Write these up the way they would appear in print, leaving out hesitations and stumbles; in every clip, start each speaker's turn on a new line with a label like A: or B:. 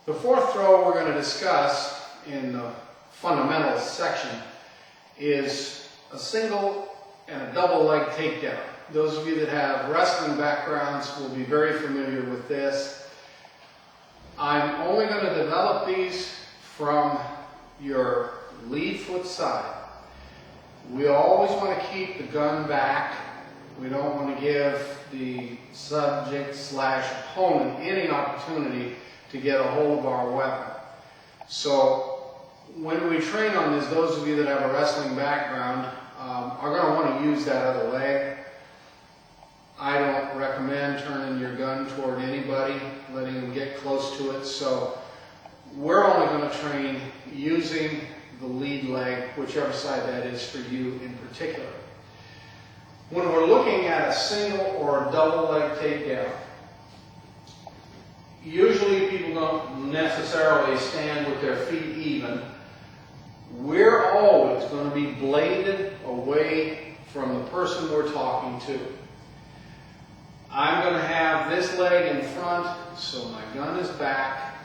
A: The fourth throw we're going to discuss in the fundamentals section is a single and a double leg takedown. Those of you that have wrestling backgrounds will be very familiar with this. I'm only going to develop these from your lead foot side. We always want to keep the gun back. We don't want to give the subject / opponent any opportunity to get a hold of our weapon. So when we train on this, those of you that have a wrestling background are going to want to use that other leg. I don't recommend turning your gun toward anybody, letting them get close to it. So we're only going to train using the lead leg, whichever side that is for you in particular. When we're looking at a single or a double leg takedown, usually people don't necessarily stand with their feet even. We're always going to be bladed away from the person we're talking to. I'm going to have this leg in front, so my gun is back.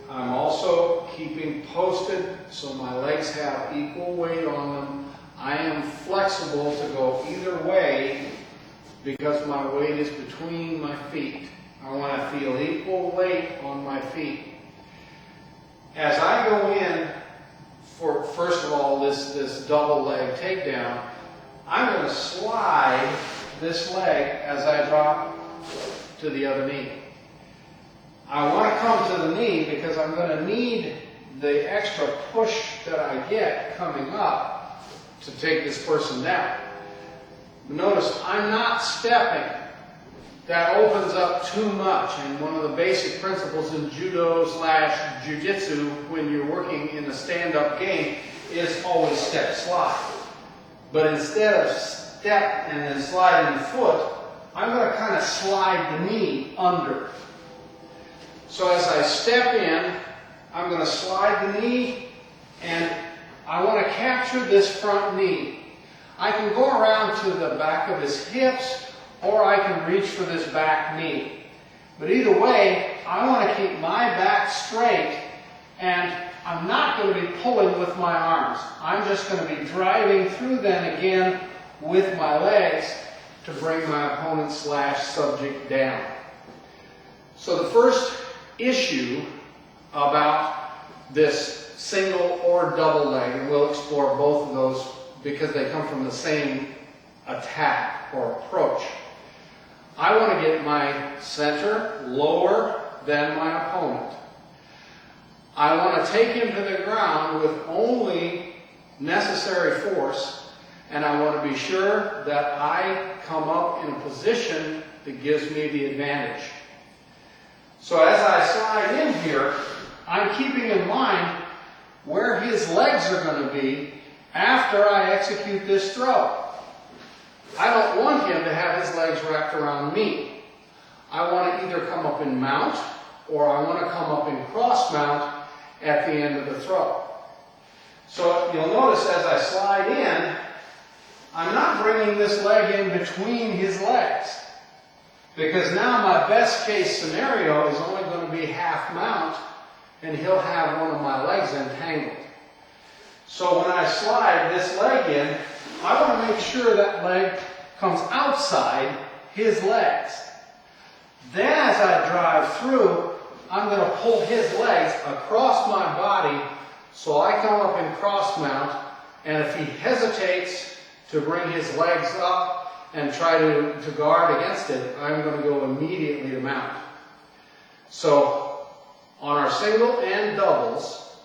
A: I'm also keeping posted, so my legs have equal weight on them. I am flexible to go either way because my weight is between my feet. I want to feel equal weight on my feet. As I go in for, first of all, this double leg takedown, I'm going to slide this leg as I drop to the other knee. I want to come to the knee because I'm going to need the extra push that I get coming up to take this person down. Notice I'm not stepping. That opens up too much, and one of the basic principles in judo / jiu-jitsu when you're working in a stand-up game is always step slide. But instead of step and then sliding the foot, I'm going to kind of slide the knee under. So as I step in, I'm going to slide the knee, and I want to capture this front knee. I can go around to the back of his hips, or I can reach for this back knee. But either way, I want to keep my back straight, and I'm not going to be pulling with my arms. I'm just going to be driving through them again with my legs to bring my opponent / subject down. So the first issue about this single or double leg, and we'll explore both of those because they come from the same attack or approach. I want to get my center lower than my opponent. I want to take him to the ground with only necessary force, and I want to be sure that I come up in a position that gives me the advantage. So as I slide in here, I'm keeping in mind where his legs are going to be after I execute this throw. I don't want him to have his legs wrapped around me. I want to either come up in mount, or I want to come up in cross mount at the end of the throw. So you'll notice as I slide in, I'm not bringing this leg in between his legs, because now my best case scenario is only going to be half mount, and he'll have one of my legs entangled. So when I slide this leg in, I want to make sure that leg comes outside his legs. Then as I drive through, I'm going to pull his legs across my body so I come up in cross mount, and if he hesitates to bring his legs up and try to guard against it, I'm going to go immediately to mount. So on our single and doubles,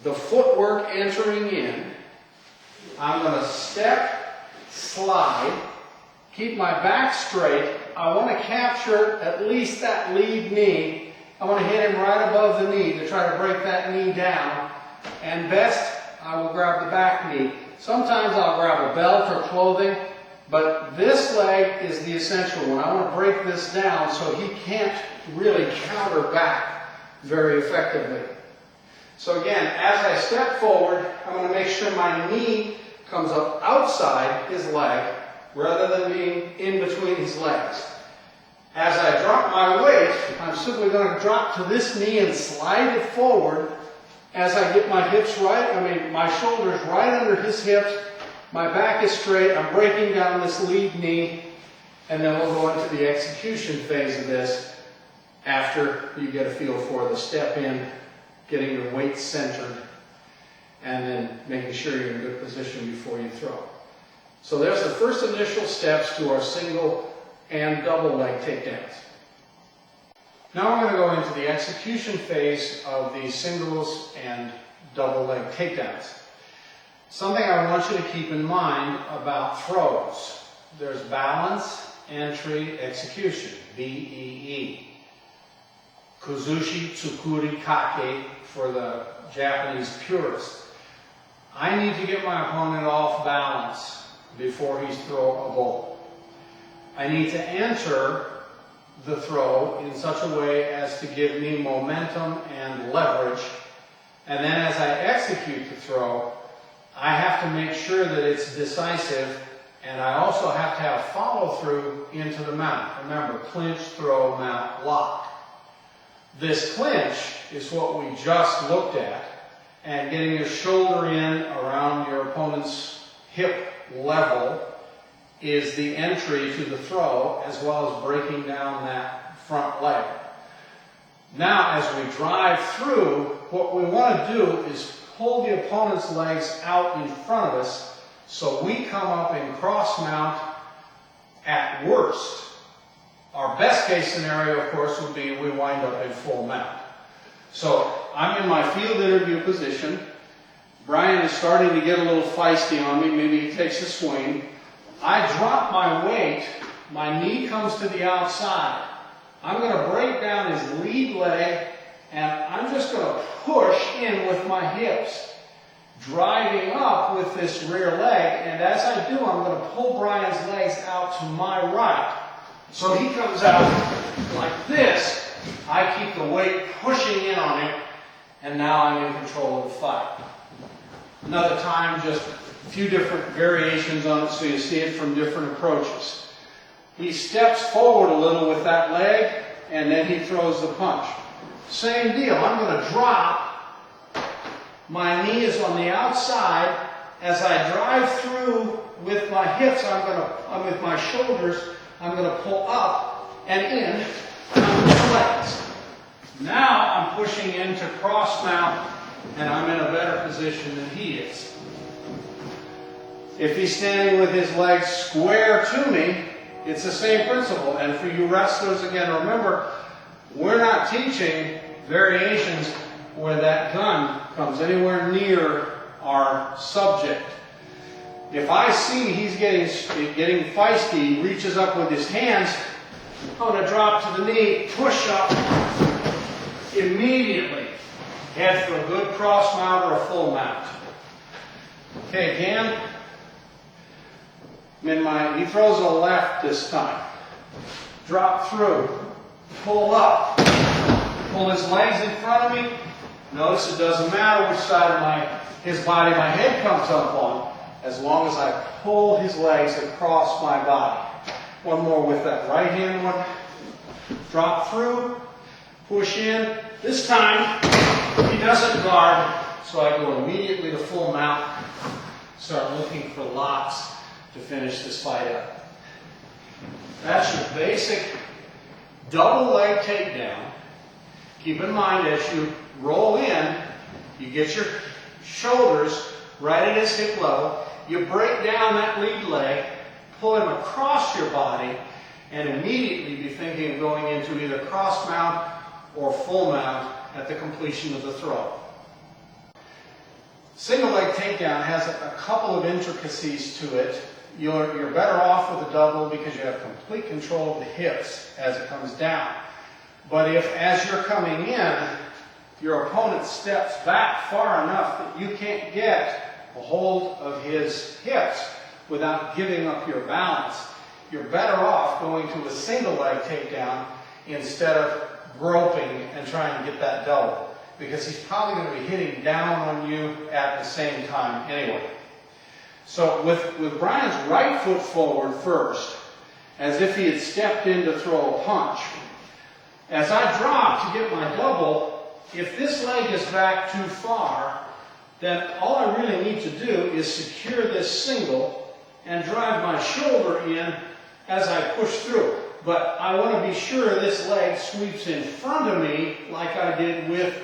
A: the footwork entering in, I'm going to step, slide, keep my back straight. I want to capture at least that lead knee. I want to hit him right above the knee to try to break that knee down. And best, I will grab the back knee. Sometimes I'll grab a belt or clothing, but this leg is the essential one. I want to break this down so he can't really counter back very effectively. So again, as I step forward, I'm going to make sure my knee comes up outside his leg rather than being in between his legs. As I drop my weight, I'm simply going to drop to this knee and slide it forward as I get my hips my shoulders right under his hips. My back is straight. I'm breaking down this lead knee. And then we'll go into the execution phase of this after you get a feel for the step in, getting your weight centered, and then making sure you're in a good position before you throw. So there's the first initial steps to our single and double leg takedowns. Now we're going to go into the execution phase of the singles and double leg takedowns. Something I want you to keep in mind about throws. There's balance, entry, execution, BEE. Kuzushi, Tsukuri, Kake for the Japanese purists. I need to get my opponent off balance before he's throwable. I need to enter the throw in such a way as to give me momentum and leverage. And then as I execute the throw, I have to make sure that it's decisive, and I also have to have follow through into the mount. Remember, clinch, throw, mount, lock. This clinch is what we just looked at, and getting your shoulder in around your opponent's hip level is the entry to the throw, as well as breaking down that front leg. Now, as we drive through, what we want to do is pull the opponent's legs out in front of us so we come up in cross mount at worst. Our best case scenario, of course, would be we wind up in full mount. So I'm in my field interview position. Brian is starting to get a little feisty on me. Maybe he takes a swing. I drop my weight. My knee comes to the outside. I'm going to break down his lead leg, and I'm just going to push in with my hips, driving up with this rear leg. And as I do, I'm going to pull Brian's legs out to my right. So he comes out like this. I keep the weight pushing in on him, and now I'm in control of the fight. Another time, just a few different variations on it so you see it from different approaches. He steps forward a little with that leg, and then he throws the punch. Same deal. I'm going to drop. My knee is on the outside. As I drive through with my hips, with my shoulders, I'm going to pull up and in on the legs. Now I'm pushing into cross mount, and I'm in a better position than he is. If he's standing with his legs square to me, it's the same principle. And for you wrestlers, again, remember, we're not teaching variations where that gun comes anywhere near our subject. If I see he's getting feisty, he reaches up with his hands, I'm going to drop to the knee, push up, immediately head for a good cross mount or a full mount. Okay, again, he throws a left this time. Drop through, pull up, pull his legs in front of me. Notice it doesn't matter which side of his body my head comes up on, as long as I pull his legs across my body. One more with that right hand one. Drop through, push in. This time, he doesn't guard, so I go immediately to full mount. Start looking for locks to finish this fight up. That's your basic double leg takedown. Keep in mind, as you roll in, you get your shoulders right at his hip level. You break down that lead leg, pull him across your body, and immediately be thinking of going into either cross mount or full mount at the completion of the throw. Single leg takedown has a couple of intricacies to it. You're better off with a double because you have complete control of the hips as it comes down. But if, as you're coming in, your opponent steps back far enough that you can't get a hold of his hips without giving up your balance, you're better off going to a single leg takedown instead of groping and trying to get that double, because he's probably going to be hitting down on you at the same time anyway. So with Brian's right foot forward first, as if he had stepped in to throw a punch. As I drop to get my double, if this leg is back too far, then all I really need to do is secure this single and drive my shoulder in as I push through. But I want to be sure this leg sweeps in front of me like I did with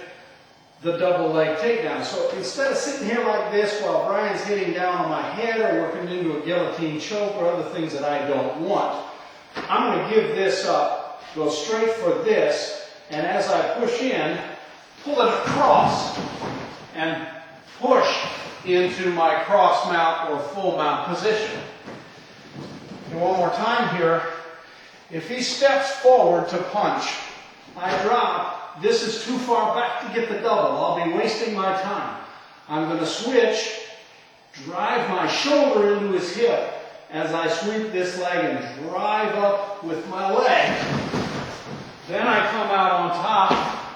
A: the double leg takedown. So instead of sitting here like this while Brian's hitting down on my head or working into a guillotine choke or other things that I don't want, I'm going to give this up, go straight for this, and as I push in, pull it across and push into my cross mount or full mount position. And one more time here. If he steps forward to punch, I drop. This is too far back to get the double. I'll be wasting my time. I'm going to switch, drive my shoulder into his hip as I sweep this leg and drive up with my leg. Then I come out on top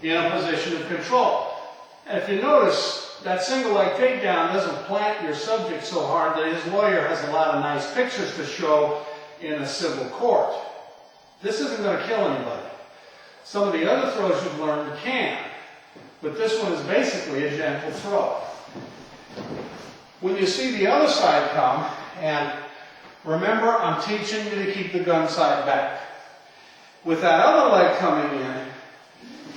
A: in a position of control. And if you notice, that single leg takedown doesn't plant your subject so hard that his lawyer has a lot of nice pictures to show in a civil court. This isn't going to kill anybody. Some of the other throws you've learned can, but this one is basically a gentle throw. When you see the other side come, and remember, I'm teaching you to keep the gun side back. With that other leg coming in,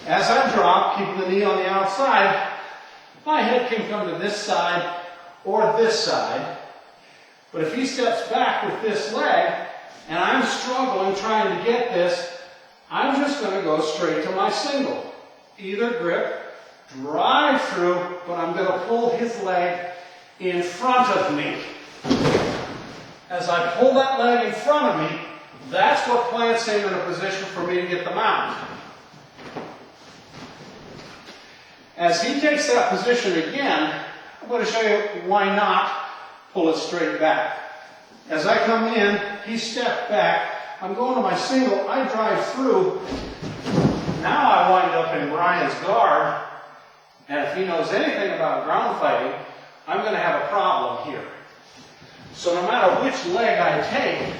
A: as I drop, keeping the knee on the outside, my head can come to this side or this side. But if he steps back with this leg, and I'm struggling trying to get this, I'm just going to go straight to my single. Either grip, drive through, but I'm going to pull his leg in front of me. As I pull that leg in front of me, that's what plants him in a position for me to get the mount. As he takes that position again, I'm going to show you why not pull it straight back. As I come in, he stepped back. I'm going to my single. I drive through. Now I wind up in Brian's guard. And if he knows anything about ground fighting, I'm going to have a problem here. So no matter which leg I take,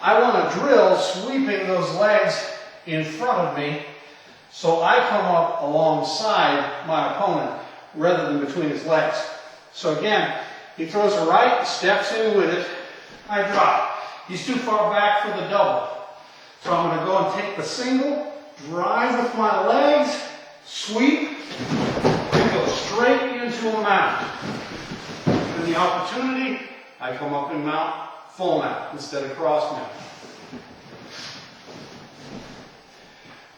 A: I want to drill sweeping those legs in front of me so I come up alongside my opponent rather than between his legs. So again, he throws a right, steps in with it, I drop. He's too far back for the double. So I'm going to go and take the single, drive with my legs, sweep, and go straight into a mount. And the opportunity, I come up and mount full mount instead of cross mount.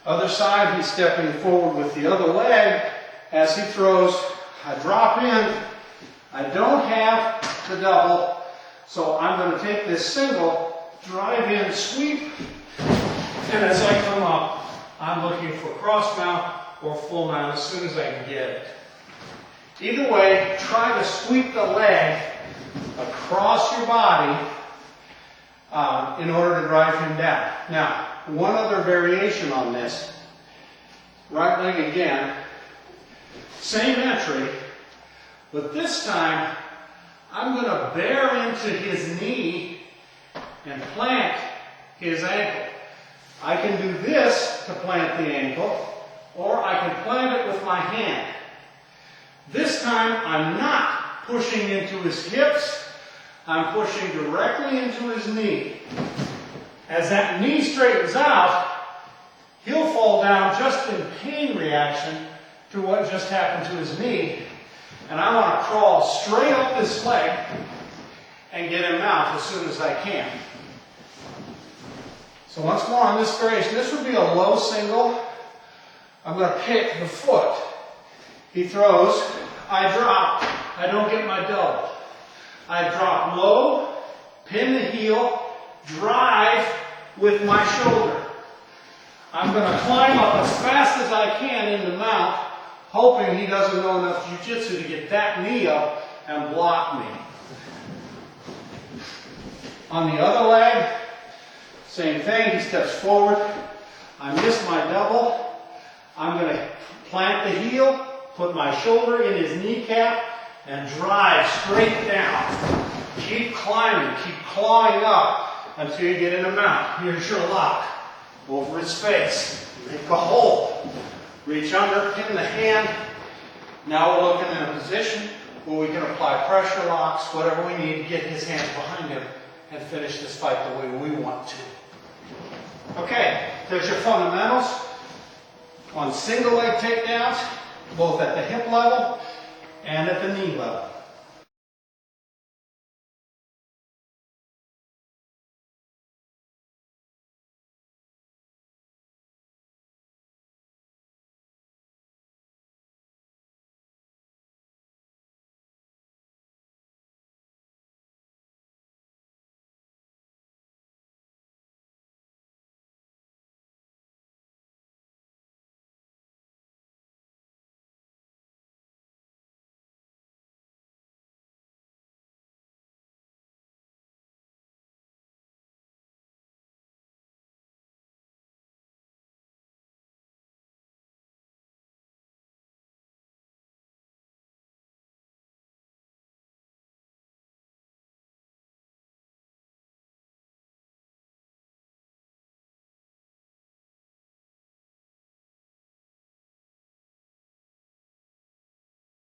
A: Other side, he's stepping forward with the other leg. As he throws, I drop in. I don't have the double. So I'm going to take this single, drive in, sweep, and as I come up, I'm looking for cross mount or full mount as soon as I can get it. Either way, try to sweep the leg across your body in order to drive him down. Now, one other variation on this. Right leg again, same entry, but this time I'm going to bear into his knee and plant his ankle. I can do this to plant the ankle, or I can plant it with my hand. This time I'm not pushing into his hips, I'm pushing directly into his knee. As that knee straightens out, he'll fall down just in pain reaction to what just happened to his knee. And I want to crawl straight up this leg and get him out as soon as I can. So once more on this variation, this would be a low single. I'm going to pick the foot. He throws, I drop, I don't get my double. I drop low, pin the heel, drive with my shoulder. I'm going to climb up as fast as I can into mount, hoping he doesn't know enough jiu-jitsu to get that knee up and block me. On the other leg, same thing, he steps forward. I miss my double. I'm going to plant the heel, put my shoulder in his kneecap, and drive straight down. Keep climbing, keep clawing up
B: until you get in a mount. Here's your lock over his face. Make a hole. Reach under, pin the hand. Now we're looking in a position where we can apply pressure locks, whatever we need to get his hands behind him and finish this fight the way we want to. Okay, there's your fundamentals on single leg takedowns, both at the hip level and at the knee level.